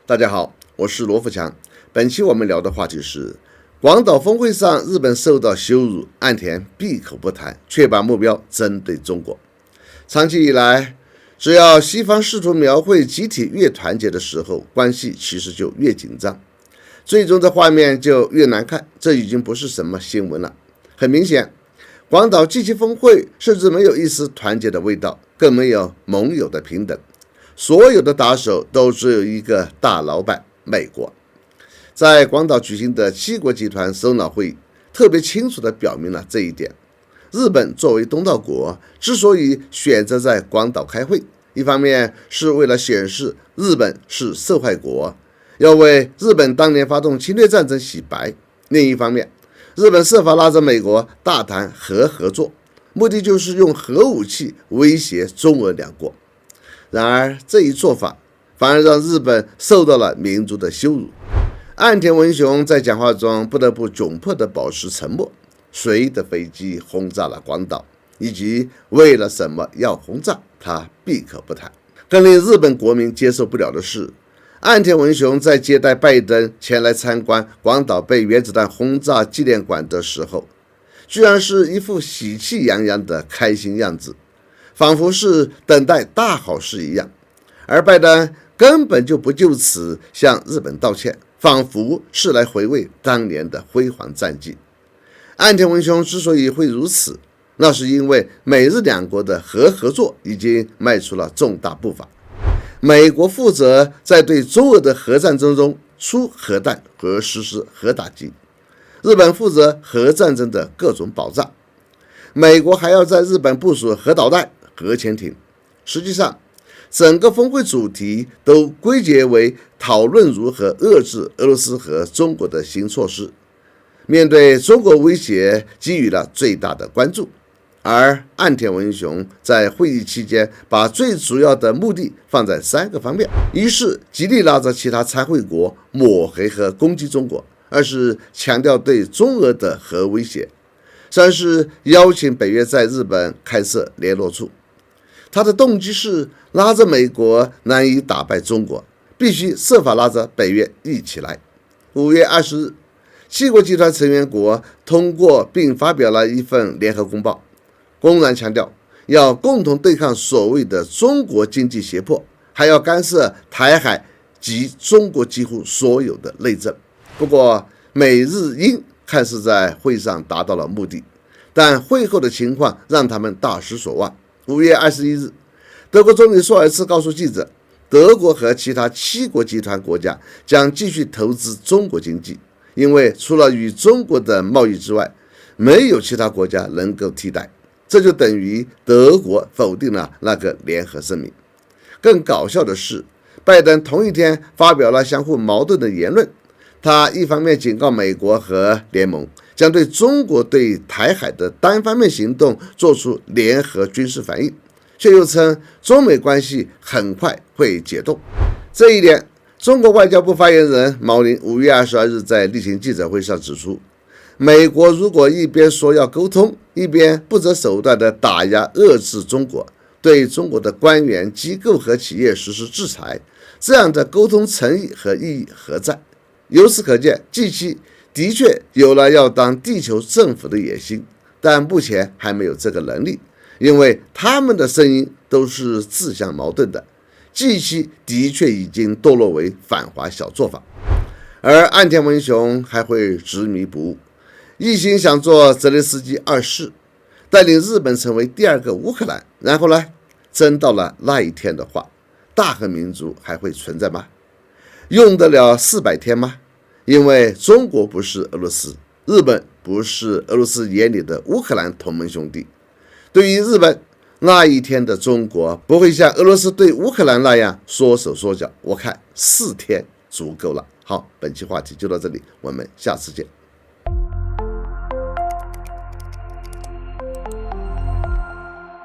大家好，我是罗富强。本期我们聊的话题是广岛峰会上日本受到羞辱，岸田闭口不谈，却把目标针对中国。长期以来，只要西方试图描绘集体越团结的时候，关系其实就越紧张，最终的画面就越难看。这已经不是什么新闻了。很明显，广岛G7峰会甚至没有一丝团结的味道，更没有盟友的平等。所有的打手都只有一个大老板——美国。在广岛举行的7国集团首脑会议，特别清楚地表明了这一点。日本作为东道国，之所以选择在广岛开会，一方面是为了显示日本是受害国，要为日本当年发动侵略战争洗白；另一方面，日本设法拉着美国大谈核合作，目的就是用核武器威胁中俄两国。然而，这一做法反而让日本受到了民族的羞辱。岸田文雄在讲话中不得不窘迫地保持沉默。谁的飞机轰炸了广岛，以及为了什么要轰炸，他闭口不谈。更令日本国民接受不了的是，岸田文雄在接待拜登前来参观广岛被原子弹轰炸纪念馆的时候，居然是一副喜气洋洋的开心样子，仿佛是等待大好事一样。而拜登根本就不就此向日本道歉，仿佛是来回味当年的辉煌战绩。岸田文雄之所以会如此，那是因为美日两国的核合作已经迈出了重大步伐。美国负责在对中俄的核战争中出核弹和实施核打击，日本负责核战争的各种保障，美国还要在日本部署核导弹、核潜艇。实际上，整个峰会主题都归结为讨论如何遏制俄罗斯和中国的新措施，面对中国威胁给予了最大的关注。而岸田文雄在会议期间把最主要的目的放在3个方面：一是极力拉着其他参会国抹黑和攻击中国；二是强调对中俄的核威胁；三是邀请北约在日本开设联络处。他的动机是拉着美国难以打败中国，必须设法拉着北约一起来。5月20日，7国集团成员国通过并发表了一份联合公报，公然强调要共同对抗所谓的中国经济胁迫，还要干涉台海及中国几乎所有的内政。不过，美日英看似在会上达到了目的，但会后的情况让他们大失所望。5月21日，德国总理朔尔茨告诉记者，德国和其他7国集团国家将继续投资中国经济，因为除了与中国的贸易之外，没有其他国家能够替代。这就等于德国否定了那个联合声明。更搞笑的是，拜登同一天发表了相互矛盾的言论。他一方面警告美国和联盟将对中国对台海的单方面行动做出联合军事反应，却又称中美关系很快会解冻。这一点，中国外交部发言人毛宁5月22日在例行记者会上指出，美国如果一边说要沟通，一边不择手段地打压遏制中国，对中国的官员、机构和企业实施制裁，这样的沟通诚意和意义何在？由此可见，G7的确有了要当地球政府的野心，但目前还没有这个能力，因为他们的声音都是自相矛盾的。G7的确已经堕落为反华小作坊，而岸田文雄还会执迷不悟，一心想做泽连斯基2世，带领日本成为第2个乌克兰。然后呢，真到了那一天的话，大和民族还会存在吗？用得了400天吗？因为中国不是俄罗斯，日本不是俄罗斯眼里的乌克兰同盟兄弟。对于日本，那一天的中国不会像俄罗斯对乌克兰那样缩手缩脚，我看4天足够了。好，本期话题就到这里，我们下次见。